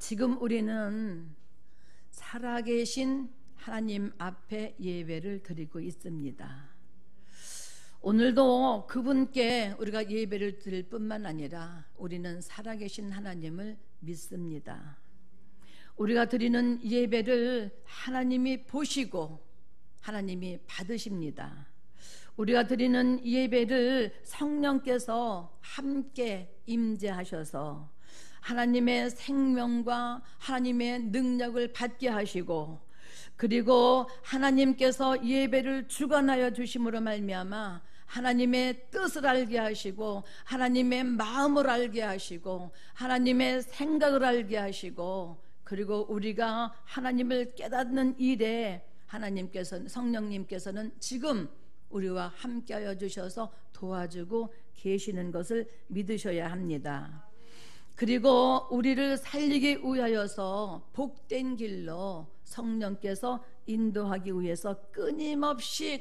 지금 우리는 살아계신 하나님 앞에 예배를 드리고 있습니다. 오늘도 그분께 우리가 예배를 드릴 뿐만 아니라 우리는 살아계신 하나님을 믿습니다. 우리가 드리는 예배를 하나님이 보시고 하나님이 받으십니다. 우리가 드리는 예배를 성령께서 함께 임재하셔서 하나님의 생명과 하나님의 능력을 받게 하시고, 그리고 하나님께서 예배를 주관하여 주심으로 말미암아 하나님의 뜻을 알게 하시고 하나님의 마음을 알게 하시고 하나님의 생각을 알게 하시고, 그리고 우리가 하나님을 깨닫는 일에 하나님께서는, 성령님께서는 지금 우리와 함께하여 주셔서 도와주고 계시는 것을 믿으셔야 합니다. 그리고 우리를 살리기 위하여서 복된 길로 성령께서 인도하기 위해서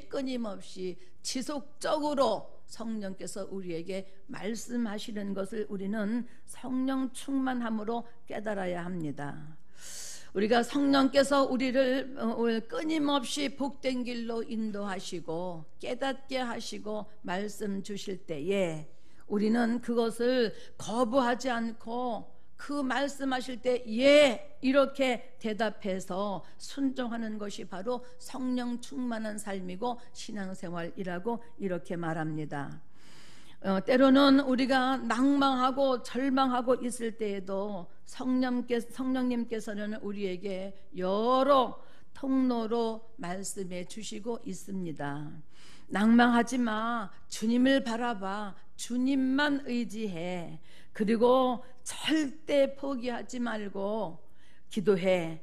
끊임없이 지속적으로 성령께서 우리에게 말씀하시는 것을 우리는 성령 충만함으로 깨달아야 합니다. 우리가 성령께서 우리를 끊임없이 복된 길로 인도하시고 깨닫게 하시고 말씀 주실 때에 우리는 그것을 거부하지 않고 그 말씀하실 때 예 이렇게 대답해서 순종하는 것이 바로 성령 충만한 삶이고 신앙생활이라고 이렇게 말합니다. 때로는 우리가 낭망하고 절망하고 있을 때에도 성령님께서는 우리에게 여러 통로로 말씀해 주시고 있습니다. 낭망하지 마, 주님을 바라봐, 주님만 의지해, 그리고 절대 포기하지 말고 기도해.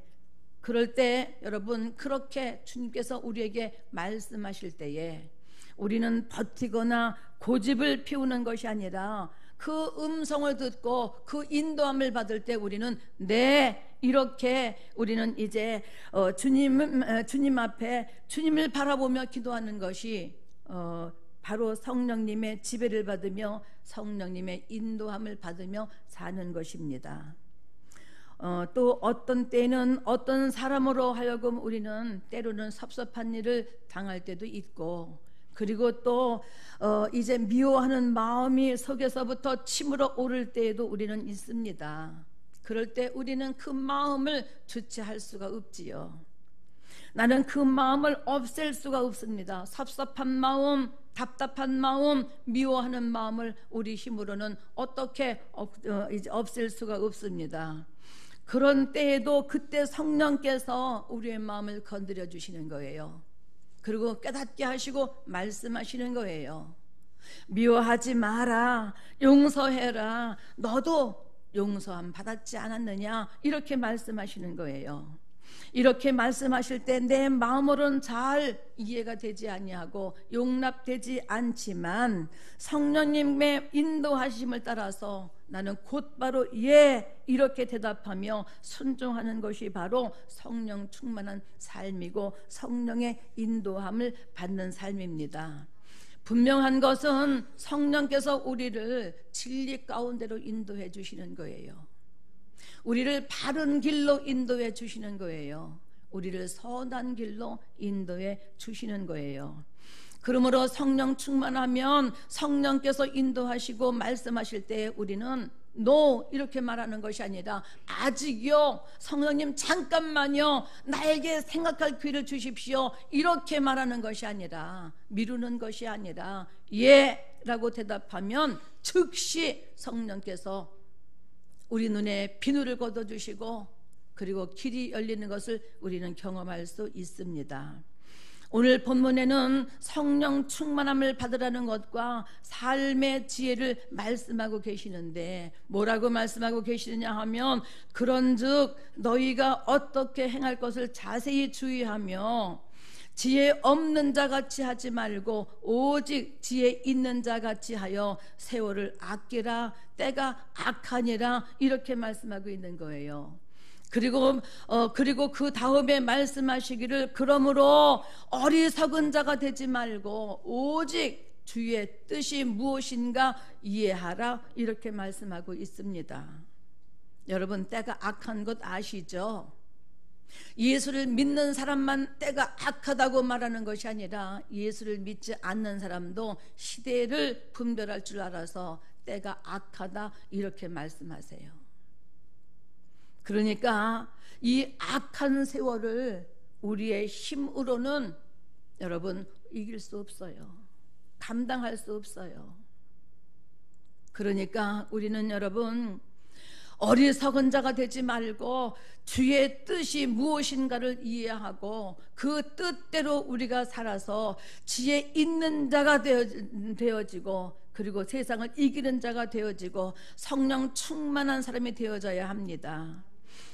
그럴 때 여러분, 그렇게 주님께서 우리에게 말씀하실 때에 우리는 버티거나 고집을 피우는 것이 아니라 그 음성을 듣고 그 인도함을 받을 때 우리는 네, 이렇게 우리는 이제 주님 앞에 주님을 바라보며 기도하는 것이 바로 성령님의 지배를 받으며 성령님의 인도함을 받으며 사는 것입니다. 또 어떤 때는 어떤 사람으로 하여금 우리는 때로는 섭섭한 일을 당할 때도 있고, 그리고 또 이제 미워하는 마음이 속에서부터 치밀어 오를 때에도 우리는 있습니다. 그럴 때 우리는 그 마음을 주체할 수가 없지요. 나는 그 마음을 없앨 수가 없습니다. 섭섭한 마음, 답답한 마음, 미워하는 마음을 우리 힘으로는 어떻게 이제 없앨 수가 없습니다. 그런 때에도 그때 성령께서 우리의 마음을 건드려 주시는 거예요. 그리고 깨닫게 하시고 말씀하시는 거예요. 미워하지 마라, 용서해라, 너도 용서함 받았지 않았느냐, 이렇게 말씀하시는 거예요. 이렇게 말씀하실 때 내 마음으로는 잘 이해가 되지 아니하고 용납되지 않지만 성령님의 인도하심을 따라서 나는 곧바로 예 이렇게 대답하며 순종하는 것이 바로 성령 충만한 삶이고 성령의 인도함을 받는 삶입니다. 분명한 것은 성령께서 우리를 진리 가운데로 인도해 주시는 거예요. 우리를 바른 길로 인도해 주시는 거예요. 우리를 선한 길로 인도해 주시는 거예요. 그러므로 성령 충만하면 성령께서 인도하시고 말씀하실 때 우리는 no 이렇게 말하는 것이 아니라 아직요, 성령님 잠깐만요, 나에게 생각할 기회를 주십시오, 이렇게 말하는 것이 아니라, 미루는 것이 아니라 예 라고 대답하면 즉시 성령께서 우리 눈에 비누를 걷어주시고 그리고 길이 열리는 것을 우리는 경험할 수 있습니다. 오늘 본문에는 성령 충만함을 받으라는 것과 삶의 지혜를 말씀하고 계시는데, 뭐라고 말씀하고 계시느냐 하면, 그런즉 너희가 어떻게 행할 것을 자세히 주의하며 지혜 없는 자 같이 하지 말고 오직 지혜 있는 자 같이 하여 세월을 아끼라, 때가 악하니라, 이렇게 말씀하고 있는 거예요. 그리고 그 다음에 말씀하시기를, 그러므로 어리석은 자가 되지 말고 오직 주의 뜻이 무엇인가 이해하라, 이렇게 말씀하고 있습니다. 여러분, 때가 악한 것 아시죠? 예수를 믿는 사람만 때가 악하다고 말하는 것이 아니라 예수를 믿지 않는 사람도 시대를 분별할 줄 알아서 때가 악하다 이렇게 말씀하세요. 그러니까 이 악한 세월을 우리의 힘으로는 여러분 이길 수 없어요. 감당할 수 없어요. 그러니까 우리는 여러분 어리석은 자가 되지 말고 주의 뜻이 무엇인가를 이해하고 그 뜻대로 우리가 살아서 지혜 있는 자가 되어지고 그리고 세상을 이기는 자가 되어지고 성령 충만한 사람이 되어져야 합니다.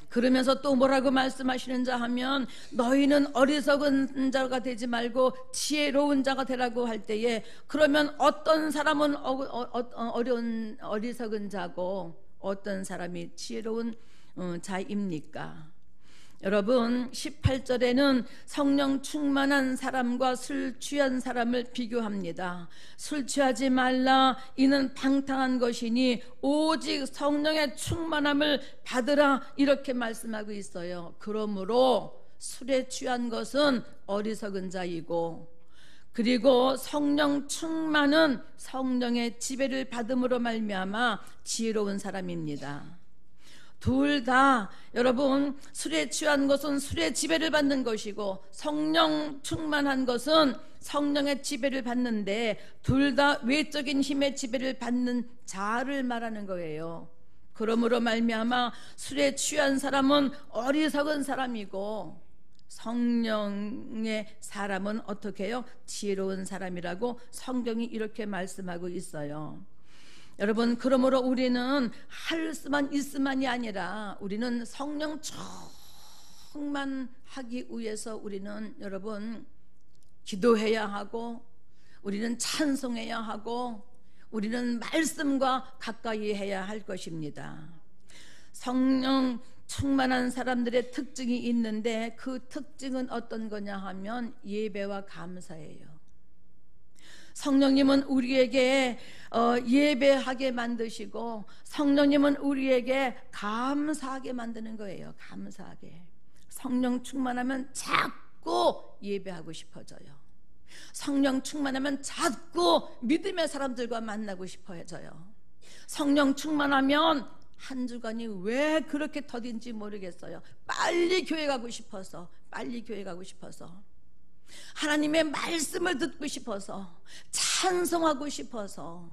그러면서 또 뭐라고 말씀하시는자 하면 너희는 어리석은 자가 되지 말고 지혜로운 자가 되라고 할 때에 그러면 어떤 사람은 어리석은 자고 어떤 사람이 지혜로운 자입니까? 여러분 18절에는 성령 충만한 사람과 술 취한 사람을 비교합니다. 술 취하지 말라 이는 방탕한 것이니 오직 성령의 충만함을 받으라 이렇게 말씀하고 있어요. 그러므로 술에 취한 것은 어리석은 자이고 그리고 성령 충만은 성령의 지배를 받음으로 말미암아 지혜로운 사람입니다. 둘 다 여러분 술에 취한 것은 술의 지배를 받는 것이고 성령 충만한 것은 성령의 지배를 받는데 둘 다 외적인 힘의 지배를 받는 자를 말하는 거예요. 그러므로 말미암아 술에 취한 사람은 어리석은 사람이고 성령의 사람은 어떻게 해요? 지혜로운 사람이라고 성경이 이렇게 말씀하고 있어요. 여러분 그러므로 우리는 할 수만 있으만이 아니라 우리는 성령 충만하기 위해서 우리는 여러분 기도해야 하고 우리는 찬송해야 하고 우리는 말씀과 가까이 해야 할 것입니다. 성령 충만한 사람들의 특징이 있는데 그 특징은 어떤 거냐 하면 예배와 감사예요. 성령님은 우리에게 예배하게 만드시고 성령님은 우리에게 감사하게 만드는 거예요. 감사하게. 성령 충만하면 자꾸 예배하고 싶어져요. 성령 충만하면 자꾸 믿음의 사람들과 만나고 싶어져요. 성령 충만하면 한 주간이 왜 그렇게 더딘지 모르겠어요. 빨리 교회 가고 싶어서 하나님의 말씀을 듣고 싶어서 찬송하고 싶어서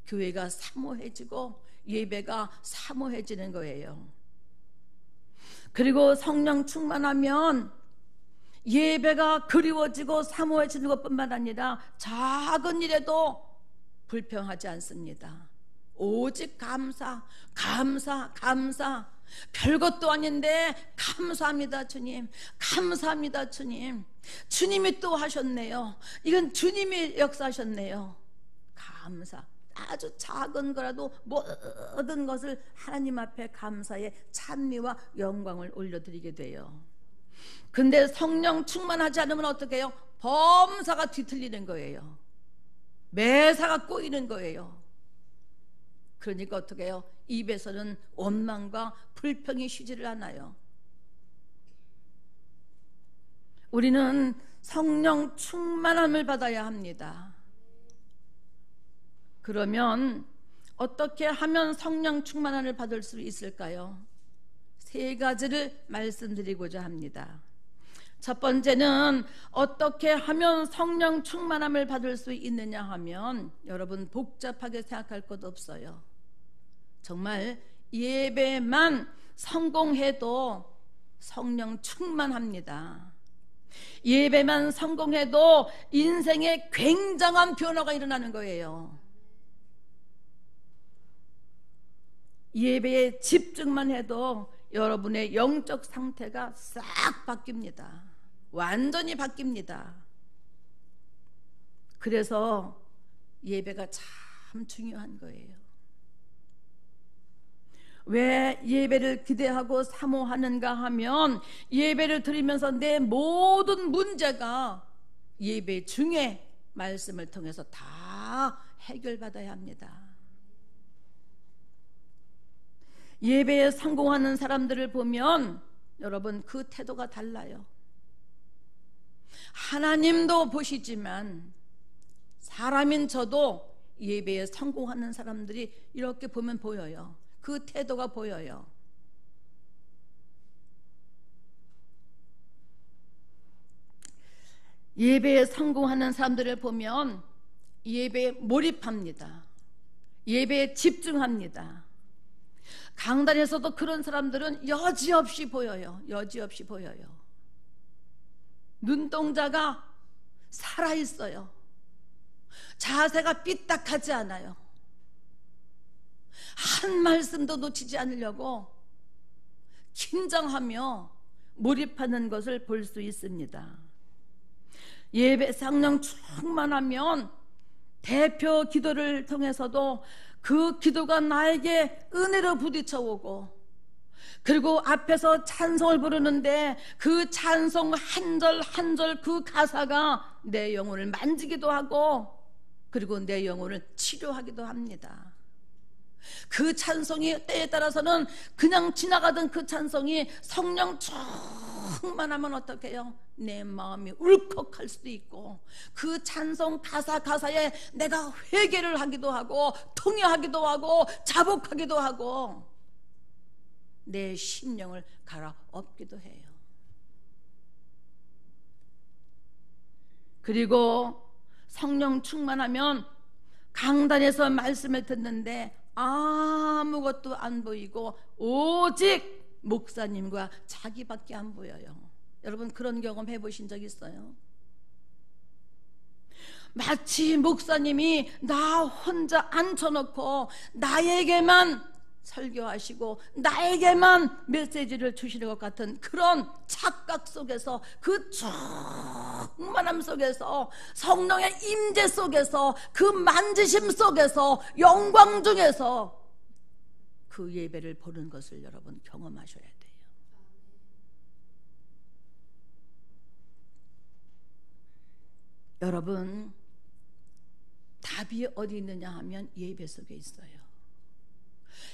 교회가 사모해지고 예배가 사모해지는 거예요. 그리고 성령 충만하면 예배가 그리워지고 사모해지는 것뿐만 아니라 작은 일에도 불평하지 않습니다. 오직 감사. 별것도 아닌데 감사합니다 주님, 감사합니다 주님. 주님이 또 하셨네요. 이건 주님이 역사하셨네요. 감사. 아주 작은 거라도 모든 것을 하나님 앞에 감사의 찬미와 영광을 올려드리게 돼요. 근데 성령 충만하지 않으면 어떻게 해요? 범사가 뒤틀리는 거예요. 매사가 꼬이는 거예요. 그러니까 어떻게 해요? 입에서는 원망과 불평이 쉬지를 않아요. 우리는 성령 충만함을 받아야 합니다. 그러면 어떻게 하면 성령 충만함을 받을 수 있을까요? 세 가지를 말씀드리고자 합니다. 첫 번째는 어떻게 하면 성령 충만함을 받을 수 있느냐 하면 여러분 복잡하게 생각할 것 없어요. 정말 예배만 성공해도 성령 충만합니다. 예배만 성공해도 인생에 굉장한 변화가 일어나는 거예요. 예배에 집중만 해도 여러분의 영적 상태가 싹 바뀝니다. 완전히 바뀝니다. 그래서 예배가 참 중요한 거예요. 왜 예배를 기대하고 사모하는가 하면 예배를 드리면서 내 모든 문제가 예배 중에 말씀을 통해서 다 해결받아야 합니다. 예배에 성공하는 사람들을 보면 여러분 그 태도가 달라요. 하나님도 보시지만 사람인 저도 예배에 성공하는 사람들이 이렇게 보면 보여요. 그 태도가 보여요. 예배에 성공하는 사람들을 보면 예배에 몰입합니다. 예배에 집중합니다. 강단에서도 그런 사람들은 여지없이 보여요. 여지없이 보여요. 눈동자가 살아있어요. 자세가 삐딱하지 않아요. 한 말씀도 놓치지 않으려고 긴장하며 몰입하는 것을 볼 수 있습니다. 예배 성령 충만하면 대표 기도를 통해서도 그 기도가 나에게 은혜로 부딪혀 오고, 그리고 앞에서 찬송을 부르는데 그 찬송 한 절 한 절 그 가사가 내 영혼을 만지기도 하고, 그리고 내 영혼을 치료하기도 합니다. 그 찬송이 때에 따라서는 그냥 지나가던 그 찬송이 성령 충만하면 어떻게 해요? 내 마음이 울컥할 수도 있고, 그 찬송 가사에 내가 회개를 하기도 하고 통회하기도 하고 자복하기도 하고 내 심령을 갈아엎기도 해요. 그리고 성령 충만하면 강단에서 말씀을 듣는데 아무것도 안 보이고 오직 목사님과 자기밖에 안 보여요. 여러분 그런 경험 해보신 적 있어요? 마치 목사님이 나 혼자 앉혀놓고 나에게만 설교하시고 나에게만 메시지를 주시는 것 같은 그런 착각 속에서, 그 충만함 속에서, 성령의 임재 속에서, 그 만지심 속에서, 영광 중에서 그 예배를 보는 것을 여러분 경험하셔야 돼요. 여러분 답이 어디 있느냐 하면 예배 속에 있어요.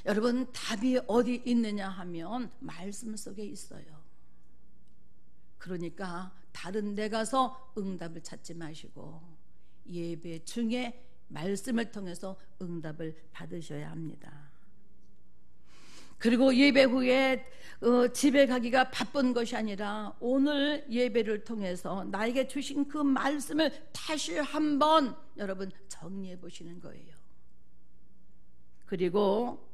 여러분 답이 어디 있느냐 하면 말씀 속에 있어요. 그러니까 다른 데 가서 응답을 찾지 마시고 예배 중에 말씀을 통해서 응답을 받으셔야 합니다. 그리고 예배 후에 집에 가기가 바쁜 것이 아니라 오늘 예배를 통해서 나에게 주신 그 말씀을 다시 한번 여러분 정리해 보시는 거예요. 그리고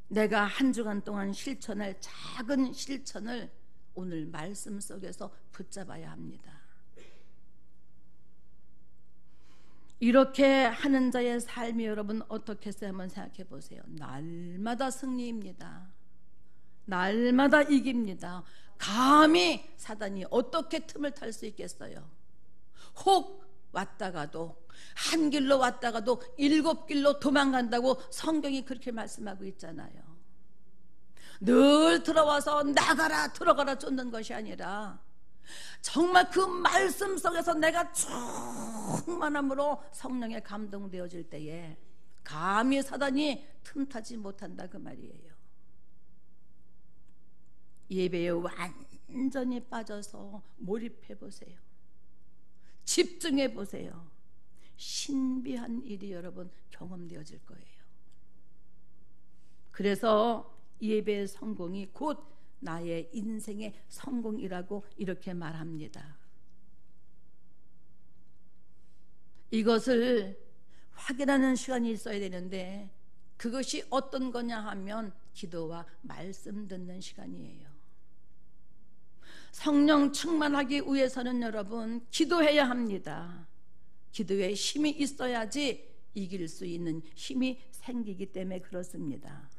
내가 한 주간 동안 실천할 작은 실천을 오늘 말씀 속에서 붙잡아야 합니다. 이렇게 하는 자의 삶이 여러분 어떻겠어요? 한번 생각해 보세요. 날마다 승리입니다. 날마다 이깁니다. 감히 사단이 어떻게 틈을 탈 수 있겠어요? 혹 왔다가도, 한 길로 왔다가도 7길로 도망간다고 성경이 그렇게 말씀하고 있잖아요. 늘 들어와서 나가라 들어가라 쫓는 것이 아니라 정말 그 말씀 속에서 내가 충만함으로 성령에 감동되어질 때에 감히 사단이 틈타지 못한다 그 말이에요. 예배에 완전히 빠져서 몰입해 보세요. 집중해 보세요. 신비한 일이 여러분 경험되어질 거예요. 그래서 예배의 성공이 곧 나의 인생의 성공이라고 이렇게 말합니다. 이것을 확인하는 시간이 있어야 되는데 그것이 어떤 거냐 하면 기도와 말씀 듣는 시간이에요. 성령 충만하기 위해서는 여러분 기도해야 합니다. 기도에 힘이 있어야지 이길 수 있는 힘이 생기기 때문에 그렇습니다.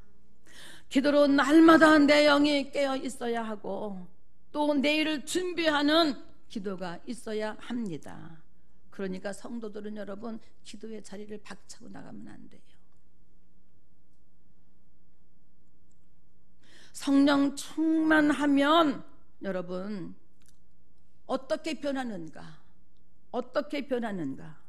기도로 날마다 내 영이 깨어 있어야 하고 또 내일을 준비하는 기도가 있어야 합니다. 그러니까 성도들은 여러분 기도의 자리를 박차고 나가면 안 돼요. 성령 충만하면 여러분 어떻게 변하는가? 어떻게 변하는가?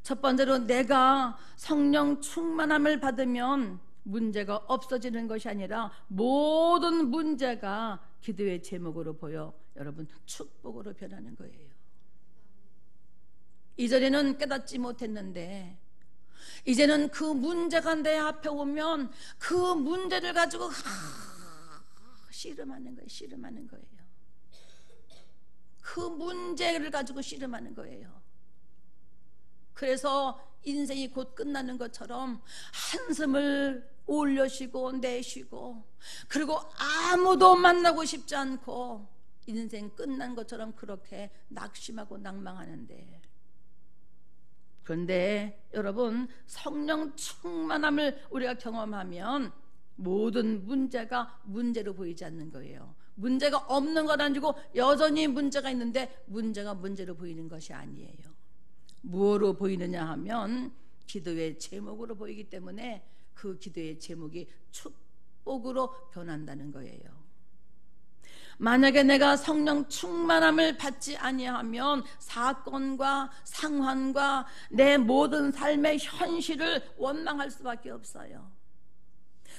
첫 번째로 내가 성령 충만함을 받으면 문제가 없어지는 것이 아니라 모든 문제가 기도의 제목으로 보여 여러분 축복으로 변하는 거예요. 이전에는 깨닫지 못했는데 이제는 그 문제가 내 앞에 오면 그 문제를 가지고 씨름하는 거예요. 씨름하는 거예요. 그 문제를 가지고 씨름하는 거예요. 그래서 인생이 곧 끝나는 것처럼 한숨을 올려쉬고 내쉬고 그리고 아무도 만나고 싶지 않고 인생 끝난 것처럼 그렇게 낙심하고 낭망하는데, 그런데 여러분 성령 충만함을 우리가 경험하면 모든 문제가 문제로 보이지 않는 거예요. 문제가 없는 건 아니고 여전히 문제가 있는데 문제가 문제로 보이는 것이 아니에요. 무엇으로 보이느냐 하면 기도의 제목으로 보이기 때문에 그 기도의 제목이 축복으로 변한다는 거예요. 만약에 내가 성령 충만함을 받지 아니하면 사건과 상황과 내 모든 삶의 현실을 원망할 수밖에 없어요.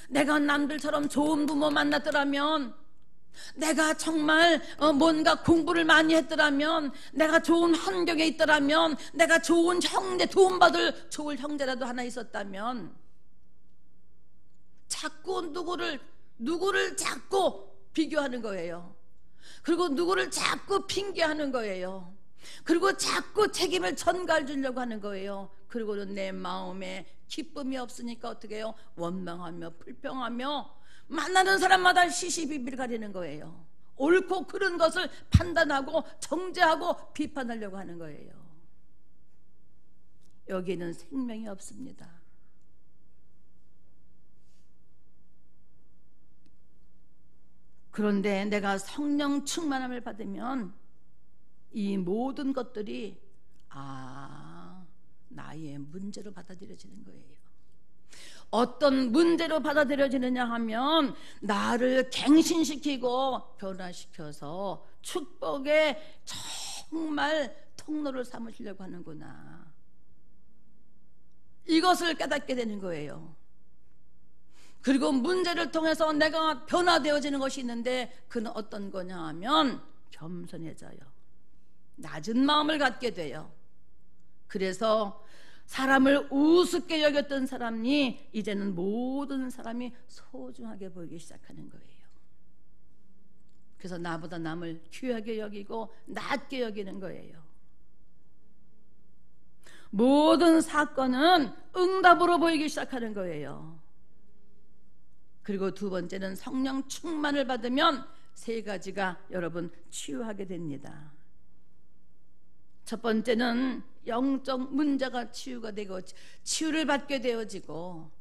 내가 남들처럼 좋은 부모 만났더라면, 내가 정말 뭔가 공부를 많이 했더라면, 내가 좋은 환경에 있더라면, 내가 좋은 형제, 도움받을 좋을 형제라도 하나 있었다면, 자꾸 누구를 자꾸 비교하는 거예요. 그리고 누구를 자꾸 핑계하는 거예요. 그리고 자꾸 책임을 전가해 주려고 하는 거예요. 그리고는 내 마음에 기쁨이 없으니까 어떻게 해요? 원망하며 불평하며 만나는 사람마다 시시비비를 가리는 거예요. 옳고 그른 것을 판단하고 정죄하고 비판하려고 하는 거예요. 여기에는 생명이 없습니다. 그런데 내가 성령 충만함을 받으면 이 모든 것들이 나의 문제로 받아들여지는 거예요. 어떤 문제로 받아들여지느냐 하면 나를 갱신시키고 변화시켜서 축복의 정말 통로를 삼으시려고 하는구나, 이것을 깨닫게 되는 거예요. 그리고 문제를 통해서 내가 변화되어지는 것이 있는데 그는 어떤 거냐 하면 겸손해져요. 낮은 마음을 갖게 돼요. 그래서 사람을 우습게 여겼던 사람이 이제는 모든 사람이 소중하게 보이기 시작하는 거예요. 그래서 나보다 남을 귀하게 여기고 낮게 여기는 거예요. 모든 사건은 응답으로 보이기 시작하는 거예요. 그리고 두 번째는 성령 충만을 받으면 세 가지가 여러분 치유하게 됩니다. 첫 번째는 영적 문제가 치유가 되고 치유를 받게 되어지고,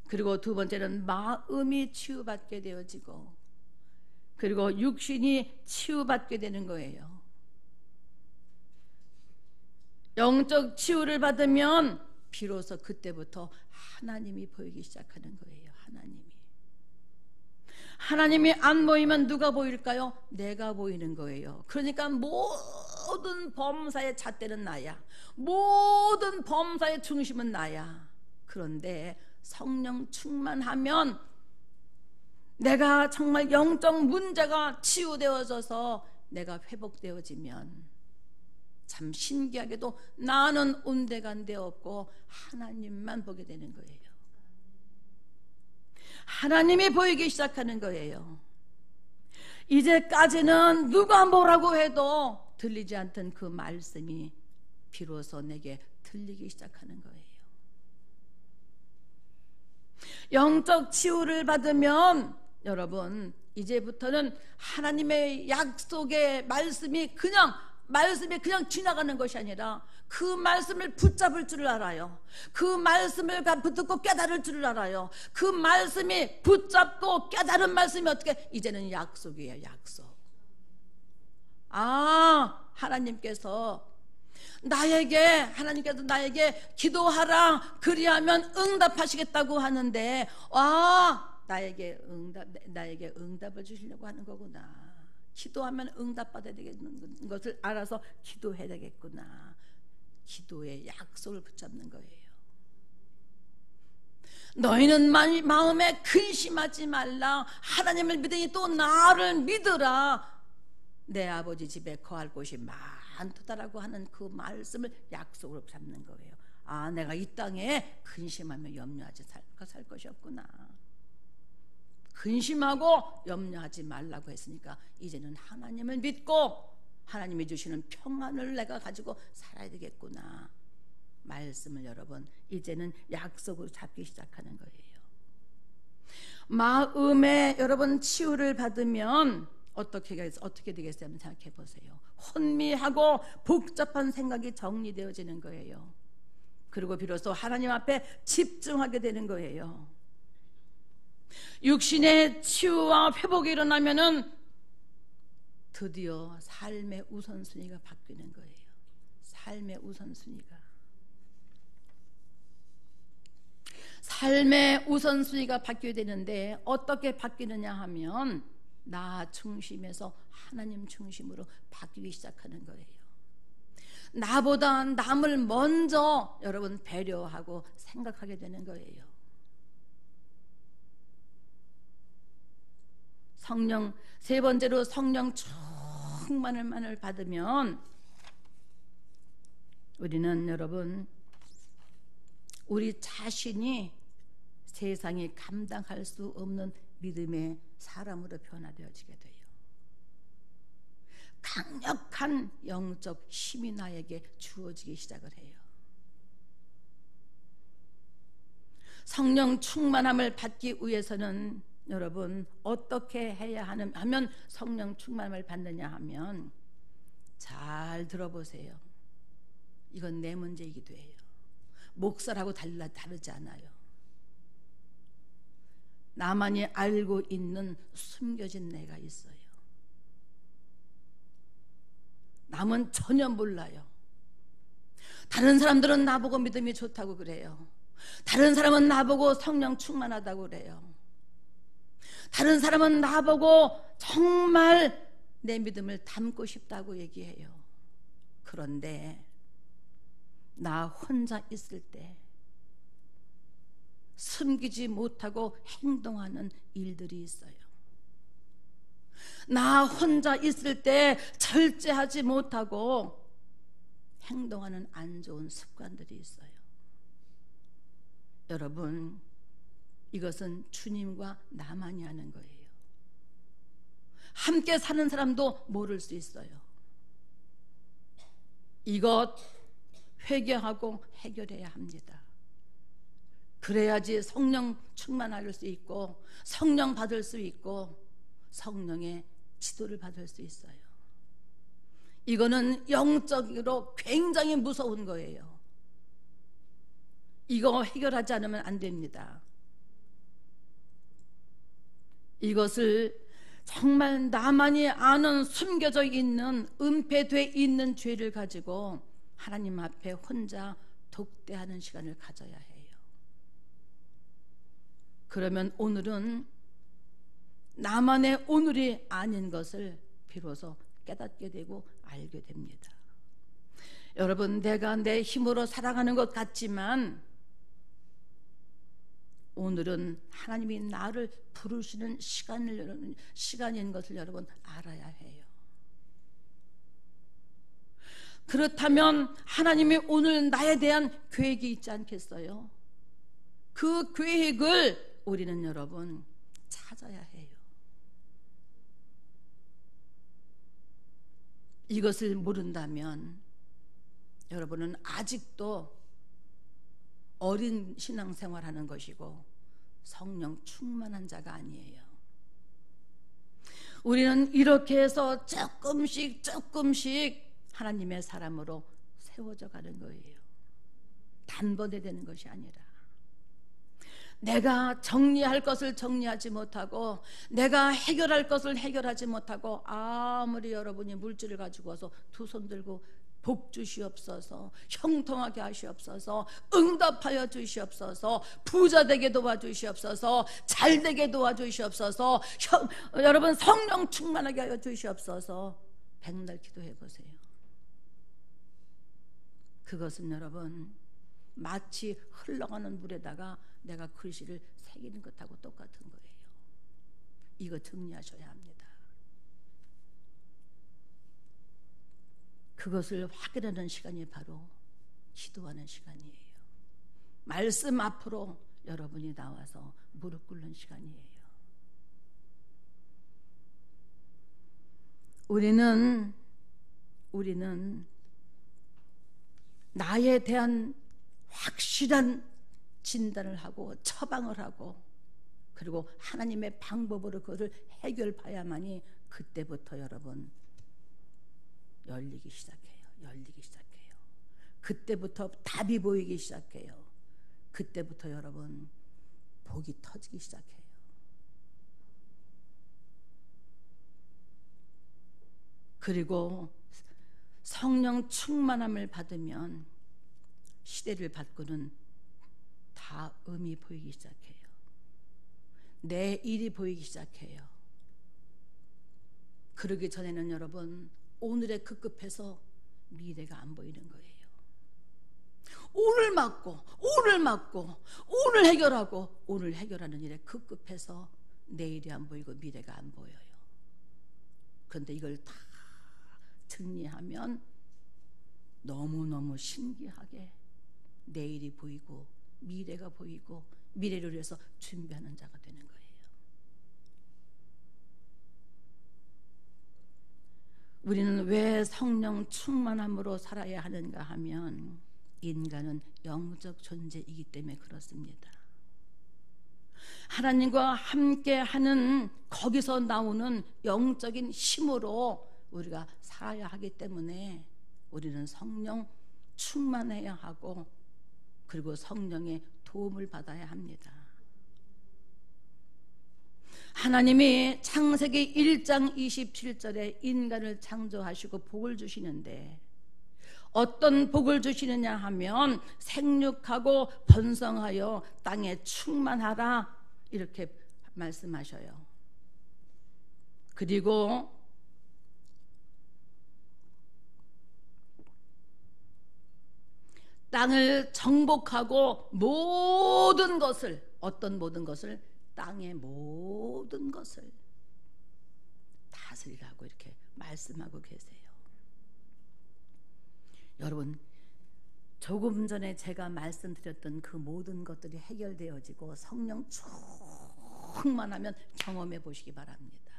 그리고 두 번째는 마음이 치유받게 되어지고, 그리고 육신이 치유받게 되는 거예요. 영적 치유를 받으면 비로소 그때부터 하나님이 보이기 시작하는 거예요. 하나님이 안 보이면 누가 보일까요? 내가 보이는 거예요. 그러니까 모든 범사의 잣대는 나야. 모든 범사의 중심은 나야. 그런데 성령 충만하면 내가 정말 영적 문제가 치유되어져서 내가 회복되어지면 참 신기하게도 나는 온데간데 없고 하나님만 보게 되는 거예요. 하나님이 보이기 시작하는 거예요. 이제까지는 누가 뭐라고 해도 들리지 않던 그 말씀이 비로소 내게 들리기 시작하는 거예요. 영적 치유를 받으면 여러분 이제부터는 하나님의 약속의 말씀이 그냥 지나가는 것이 아니라 그 말씀을 붙잡을 줄을 알아요. 그 말씀을 붙잡고 깨달을 줄을 알아요. 그 말씀이 붙잡고 깨달은 말씀이 어떻게 이제는 약속이에요. 약속. 하나님께서 나에게 기도하라 그리하면 응답하시겠다고 하는데 나에게 응답을 주시려고 하는 거구나. 기도하면 응답받아야 되겠는 것을 알아서 기도해야 되겠구나. 기도의 약속을 붙잡는 거예요. 너희는 마음에 근심하지 말라. 하나님을 믿으니 또 나를 믿으라. 내 아버지 집에 거할 곳이 많도다라고 하는 그 말씀을 약속으로 잡는 거예요. 아, 내가 이 땅에 근심하며 염려하지 살 것이 없구나. 근심하고 염려하지 말라고 했으니까 이제는 하나님을 믿고 하나님이 주시는 평안을 내가 가지고 살아야 되겠구나. 말씀을 여러분 이제는 약속으로 잡기 시작하는 거예요. 마음에 여러분 치유를 받으면 어떻게 되겠어요? 한번 생각해 보세요. 혼미하고 복잡한 생각이 정리되어지는 거예요. 그리고 비로소 하나님 앞에 집중하게 되는 거예요. 육신의 치유와 회복이 일어나면은 드디어 삶의 우선순위가 바뀌는 거예요. 삶의 우선순위가 바뀌어야 되는데 어떻게 바뀌느냐 하면 나 중심에서 하나님 중심으로 바뀌기 시작하는 거예요. 나보다 남을 먼저 여러분 배려하고 생각하게 되는 거예요. 세 번째로 성령 충만을 받으면 우리는 여러분 우리 자신이 세상이 감당할 수 없는 믿음의 사람으로 변화되어지게 돼요. 강력한 영적 힘이 나에게 주어지기 시작을 해요. 성령 충만함을 받기 위해서는 여러분 어떻게 해야 하면 성령 충만함을 받느냐 하면 잘 들어보세요. 이건 내 문제이기도 해요. 목사라고 다르지 않아요. 나만이 알고 있는 숨겨진 내가 있어요. 남은 전혀 몰라요. 다른 사람들은 나보고 믿음이 좋다고 그래요. 다른 사람은 나보고 성령 충만하다고 그래요. 다른 사람은 나보고 정말 내 믿음을 담고 싶다고 얘기해요. 그런데 나 혼자 있을 때 숨기지 못하고 행동하는 일들이 있어요. 나 혼자 있을 때 절제하지 못하고 행동하는 안 좋은 습관들이 있어요. 여러분, 이것은 주님과 나만이 하는 거예요. 함께 사는 사람도 모를 수 있어요. 이것 회개하고 해결해야 합니다. 그래야지 성령 충만할 수 있고 성령 받을 수 있고 성령의 지도를 받을 수 있어요. 이거는 영적으로 굉장히 무서운 거예요. 이거 해결하지 않으면 안 됩니다. 이것을 정말 나만이 아는 숨겨져 있는 은폐되어 있는 죄를 가지고 하나님 앞에 혼자 독대하는 시간을 가져야 해요. 그러면 오늘은 나만의 오늘이 아닌 것을 비로소 깨닫게 되고 알게 됩니다. 여러분, 내가 내 힘으로 살아가는 것 같지만 오늘은 하나님이 나를 부르시는 시간인 것을 여러분 알아야 해요. 그렇다면 하나님이 오늘 나에 대한 계획이 있지 않겠어요? 그 계획을 우리는 여러분 찾아야 해요. 이것을 모른다면 여러분은 아직도 어린 신앙생활하는 것이고 성령 충만한 자가 아니에요. 우리는 이렇게 해서 조금씩 하나님의 사람으로 세워져 가는 거예요. 단번에 되는 것이 아니라 내가 정리할 것을 정리하지 못하고 내가 해결할 것을 해결하지 못하고 아무리 여러분이 물질을 가지고 와서 두 손 들고 복 주시옵소서, 형통하게 하시옵소서, 응답하여 주시옵소서, 부자 되게 도와주시옵소서, 잘 되게 도와주시옵소서, 여러분 성령 충만하게 하여 주시옵소서, 백날 기도해 보세요. 그것은 여러분 마치 흘러가는 물에다가 내가 글씨를 새기는 것하고 똑같은 거예요. 이거 정리하셔야 합니다. 그것을 확인하는 시간이 바로 기도하는 시간이에요. 말씀 앞으로 여러분이 나와서 무릎 꿇는 시간이에요. 우리는 나에 대한 확실한 진단을 하고 처방을 하고 그리고 하나님의 방법으로 그것을 해결봐야만이 그때부터 여러분 열리기 시작해요. 그때부터 답이 보이기 시작해요. 그때부터 여러분 복이 터지기 시작해요. 그리고 성령 충만함을 받으면 시대를 바꾸는 다음이 보이기 시작해요. 내 일이 보이기 시작해요. 그러기 전에는 여러분 오늘에 급급해서 미래가 안 보이는 거예요. 오늘 맞고 오늘 해결하고 오늘 해결하는 일에 급급해서 내일이 안 보이고 미래가 안 보여요. 그런데 이걸 다 정리하면 너무너무 신기하게 내일이 보이고 미래가 보이고 미래를 위해서 준비하는 자가 되는 거예요. 우리는 왜 성령 충만함으로 살아야 하는가 하면 인간은 영적 존재이기 때문에 그렇습니다. 하나님과 함께하는 거기서 나오는 영적인 힘으로 우리가 살아야 하기 때문에 우리는 성령 충만해야 하고 그리고 성령의 도움을 받아야 합니다. 하나님이 창세기 1장 27절에 인간을 창조하시고 복을 주시는데 어떤 복을 주시느냐 하면 생육하고 번성하여 땅에 충만하라 이렇게 말씀하셔요. 그리고 땅을 정복하고 모든 것을 어떤 모든 것을 땅의 모든 것을 다스리라고 이렇게 말씀하고 계세요. 여러분 조금 전에 제가 말씀드렸던 그 모든 것들이 해결되어지고 성령 충만하면 경험해 보시기 바랍니다.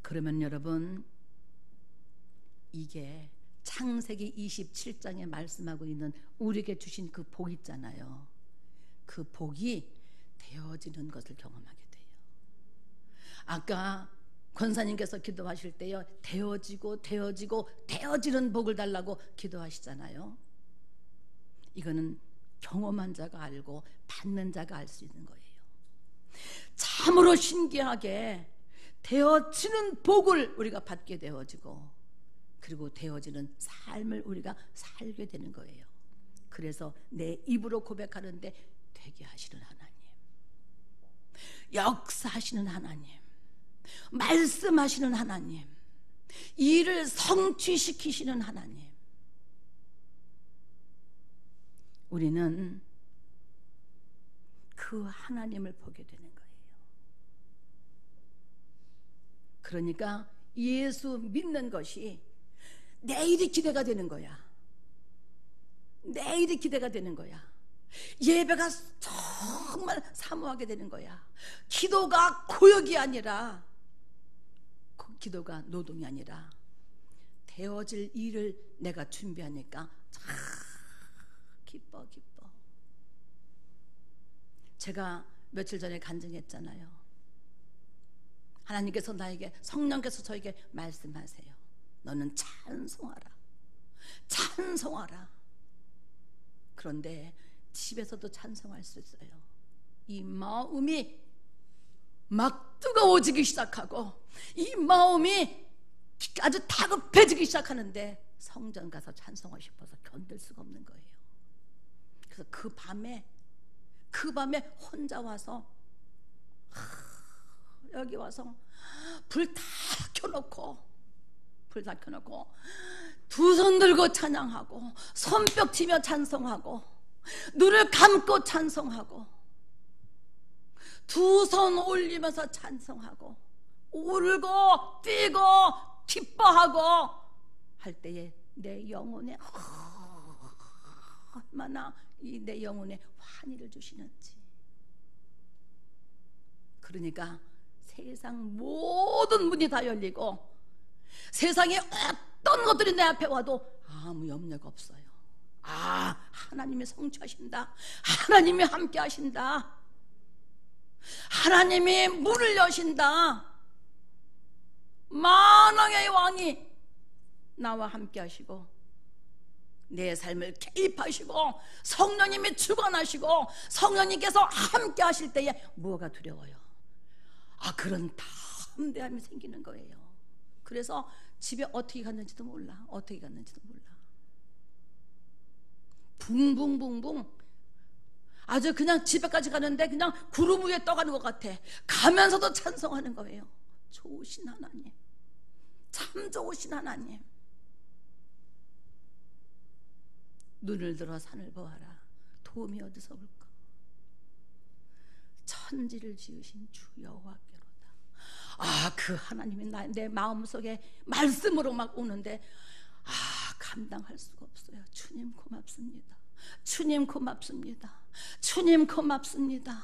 그러면 여러분 이게 창세기 27장에 말씀하고 있는 우리에게 주신 그 복 있잖아요. 그 복이 되어지는 것을 경험하게 돼요. 아까 권사님께서 기도하실 때요 되어지는 복을 달라고 기도하시잖아요. 이거는 경험한 자가 알고 받는 자가 알 수 있는 거예요. 참으로 신기하게 되어지는 복을 우리가 받게 되어지고 그리고 되어지는 삶을 우리가 살게 되는 거예요. 그래서 내 입으로 고백하는데 되게 하시는 하나님, 역사하시는 하나님, 말씀하시는 하나님, 일을 성취시키시는 하나님, 우리는 그 하나님을 보게 되는 거예요. 그러니까 예수 믿는 것이 내일이 기대가 되는 거야. 내일이 기대가 되는 거야. 예배가 정말 사모하게 되는 거야. 기도가 고역이 아니라, 기도가 노동이 아니라 되어질 일을 내가 준비하니까 참 기뻐. 제가 며칠 전에 간증했잖아요. 하나님께서 나에게, 성령께서 저에게 말씀하세요. 너는 찬송하라. 그런데 집에서도 찬송할 수 있어요. 이 마음이 막 뜨거워지기 시작하고 이 마음이 아주 다급해지기 시작하는데 성전 가서 찬송하고 싶어서 견딜 수가 없는 거예요. 그래서 그 밤에 혼자 와서 여기 와서 불 다 켜놓고 두 손 들고 찬양하고 손뼉 치며 찬송하고 눈을 감고 찬송하고 두 손 올리면서 찬송하고 울고 뛰고 기뻐하고 할 때에 내 영혼에 얼마나 이 내 영혼에 환희를 주시는지. 그러니까 세상 모든 문이 다 열리고 세상에 어떤 것들이 내 앞에 와도 아무 염려가 없어요. 하나님이 성취하신다. 하나님이 함께 하신다. 하나님이 문을 여신다. 만왕의 왕이 나와 함께 하시고 내 삶을 개입하시고 성령님이 주관하시고 성령님께서 함께 하실 때에 뭐가 두려워요? 그런 담대함이 생기는 거예요. 그래서 집에 어떻게 갔는지도 몰라. 어떻게 갔는지도 몰라. 붕붕붕붕 아주 그냥 집에까지 가는데 그냥 구름 위에 떠가는 것 같아. 가면서도 찬송하는 거예요. 좋으신 하나님, 참 좋으신 하나님. 눈을 들어 산을 보아라. 도움이 어디서 올까? 천지를 지으신 주 여호와께로다. 그 하나님이 내 마음속에 말씀으로 막 오는데 감당할 수가 없어요. 주님 고맙습니다. 주님 고맙습니다. 주님 고맙습니다.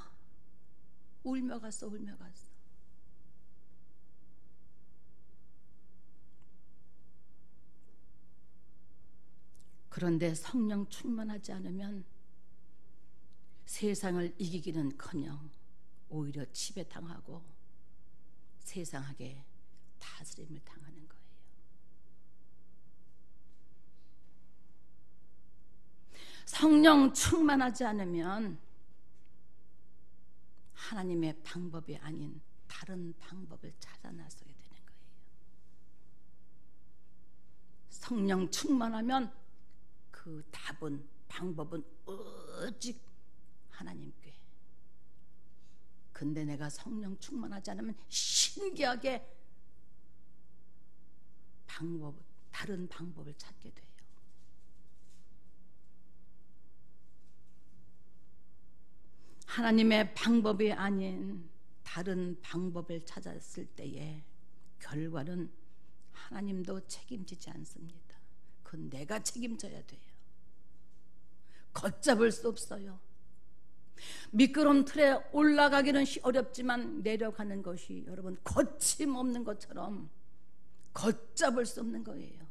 울며 갔어. 울며 갔어. 그런데 성령 충만하지 않으면 세상을 이기기는커녕 오히려 지배당하고 세상에게 다스림을 당하는 거예요. 성령 충만하지 않으면 하나님의 방법이 아닌 다른 방법을 찾아 나서게 되는 거예요. 성령 충만하면 그 답은, 방법은 오직 하나님께. 근데 내가 성령 충만하지 않으면 신기하게 다른 방법을 찾게 돼요. 하나님의 방법이 아닌 다른 방법을 찾았을 때에 결과는 하나님도 책임지지 않습니다. 그건 내가 책임져야 돼요. 걷잡을 수 없어요. 미끄럼 틀에 올라가기는 어렵지만 내려가는 것이 여러분 거침없는 것처럼 걷잡을 수 없는 거예요.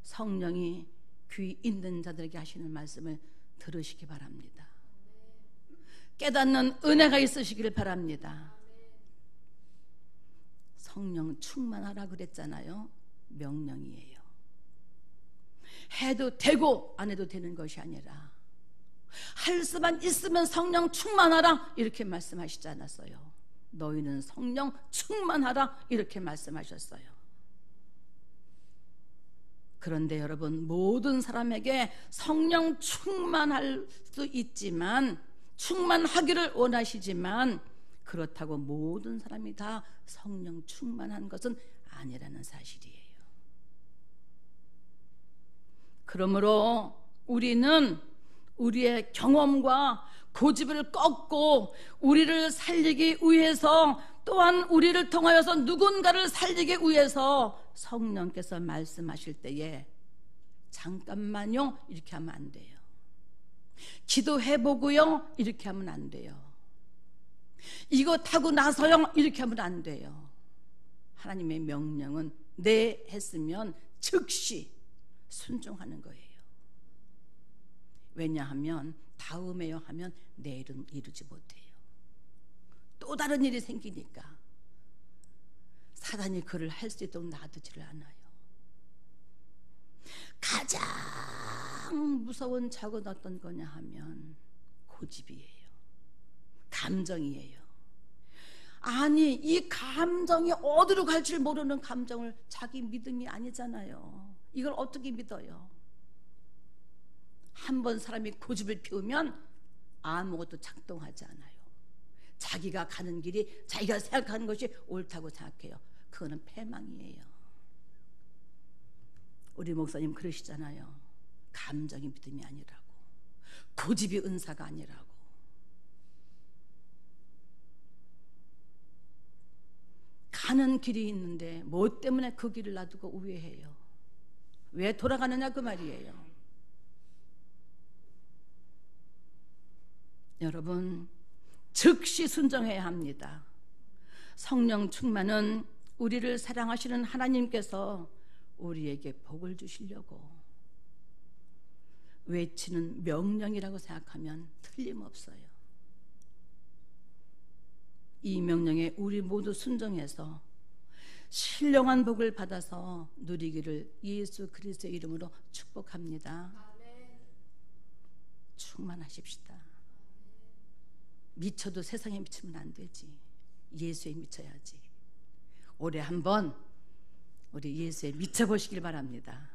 성령이 귀 있는 자들에게 하시는 말씀을 들으시기 바랍니다. 깨닫는 은혜가 있으시기를 바랍니다. 성령 충만하라 그랬잖아요. 명령이에요. 해도 되고 안 해도 되는 것이 아니라 할 수만 있으면 성령 충만하라 이렇게 말씀하시지 않았어요. 너희는 성령 충만하라 이렇게 말씀하셨어요. 그런데 여러분, 모든 사람에게 성령 충만할 수 있지만, 충만하기를 원하시지만 그렇다고 모든 사람이 다 성령 충만한 것은 아니라는 사실이에요. 그러므로 우리는 우리의 경험과 고집을 꺾고 우리를 살리기 위해서, 또한 우리를 통하여서 누군가를 살리기 위해서 성령께서 말씀하실 때에 잠깐만요 이렇게 하면 안 돼요. 기도해보고요 이렇게 하면 안 돼요. 이거 타고 나서요 이렇게 하면 안 돼요. 하나님의 명령은 네 했으면 즉시 순종하는 거예요. 왜냐하면 다음에요 하면 내일은 이루지 못해요. 또 다른 일이 생기니까 사단이 그를 할 수 있도록 놔두지를 않아요. 가장 무서운 적은 어떤 거냐 하면 고집이에요. 감정이에요. 아니, 이 감정이 어디로 갈 줄 모르는 감정을 자기 믿음이 아니잖아요. 이걸 어떻게 믿어요? 한번 사람이 고집을 피우면 아무것도 작동하지 않아요. 자기가 가는 길이 자기가 생각하는 것이 옳다고 생각해요. 그거는 패망이에요. 우리 목사님 그러시잖아요. 감정이 믿음이 아니라고, 고집이 은사가 아니라고. 가는 길이 있는데 뭐 때문에 그 길을 놔두고 우회해요? 왜 돌아가느냐 그 말이에요. 여러분, 즉시 순종해야 합니다. 성령 충만은 우리를 사랑하시는 하나님께서 우리에게 복을 주시려고 외치는 명령이라고 생각하면 틀림없어요. 이 명령에 우리 모두 순종해서 신령한 복을 받아서 누리기를 예수 그리스도의 이름으로 축복합니다. 충만하십시다. 미쳐도 세상에 미치면 안 되지. 예수에 미쳐야지. 올해 한번 우리 예수에 미쳐보시길 바랍니다.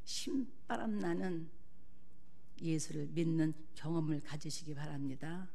신바람 나는 예수를 믿는 경험을 가지시기 바랍니다.